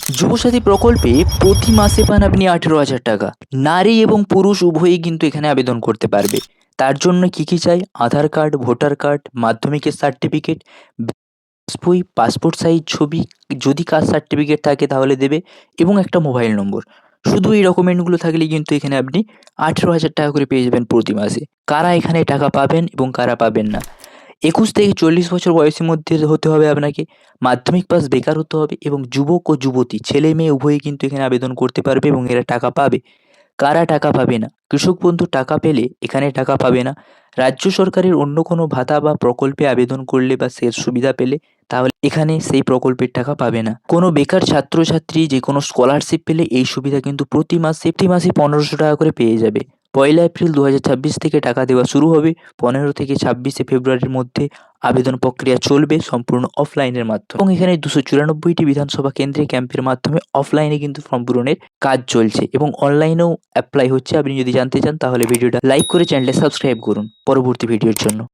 যুবসাথী প্রকল্পে প্রতি মাসে পান আপনি 18,000 টাকা। নারী এবং পুরুষ উভয়ই কিন্তু এখানে আবেদন করতে পারবে। তার জন্য কি, কি চাই? আধার কার্ড, ভোটার কার্ড, মাধ্যমিকের সার্টিফিকেট, বই, পাসপোর্ট সাইজ ছবি, যদি কাস্ট সার্টিফিকেট থাকে তাহলে দেবে এবং একটা মোবাইল নম্বর। শুধু এই ডকুমেন্টগুলো থাকলেই কিন্তু এখানে আপনি 18,000 টাকা করে পেয়ে যাবেন প্রতি মাসে। কারা এখানে টাকা পাবেন এবং কারা পাবেন না? 21 থেকে 40 বছর বয়সের মধ্যে হতে হবে আপনাকে। মাধ্যমিক পাস বেকার হতে হবে এবং যুবক ও যুবতী ছেলে মেয়ে উভয়ই কিন্তু এখানে আবেদন করতে পারবে এবং এরা টাকা পাবে। কারা টাকা পাবে না? কৃষক বন্ধু টাকা পেলে এখানে টাকা পাবে না। রাজ্য সরকারের অন্য কোনো ভাতা বা প্রকল্পে আবেদন করলে বা সে সুবিধা পেলে তাহলে এখানে সেই প্রকল্পের টাকা পাবে না। কোনো বেকার ছাত্রছাত্রী যে কোনো স্কলারশিপ পেলে এই সুবিধা কিন্তু প্রতি মাসে 1500 টাকা করে পেয়ে যাবে। 1 এপ্রিল 2026 থেকে টাকা দেওয়া শুরু হবে। 15 থেকে 26শে ফেব্রুয়ারির মধ্যে আবেদন প্রক্রিয়া চলবে সম্পূর্ণ অফলাইনের মাধ্যমে এবং এখানে 294টি বিধানসভা কেন্দ্রে ক্যাম্পের মাধ্যমে অফলাইনে কিন্তু ফর্ম পূরণের কাজ চলছে এবং অনলাইনেও অ্যাপ্লাই হচ্ছে। আপনি যদি জানতে চান তাহলে ভিডিওটা লাইক করে চ্যানেলটা সাবস্ক্রাইব করুন পরবর্তী ভিডিওর জন্য।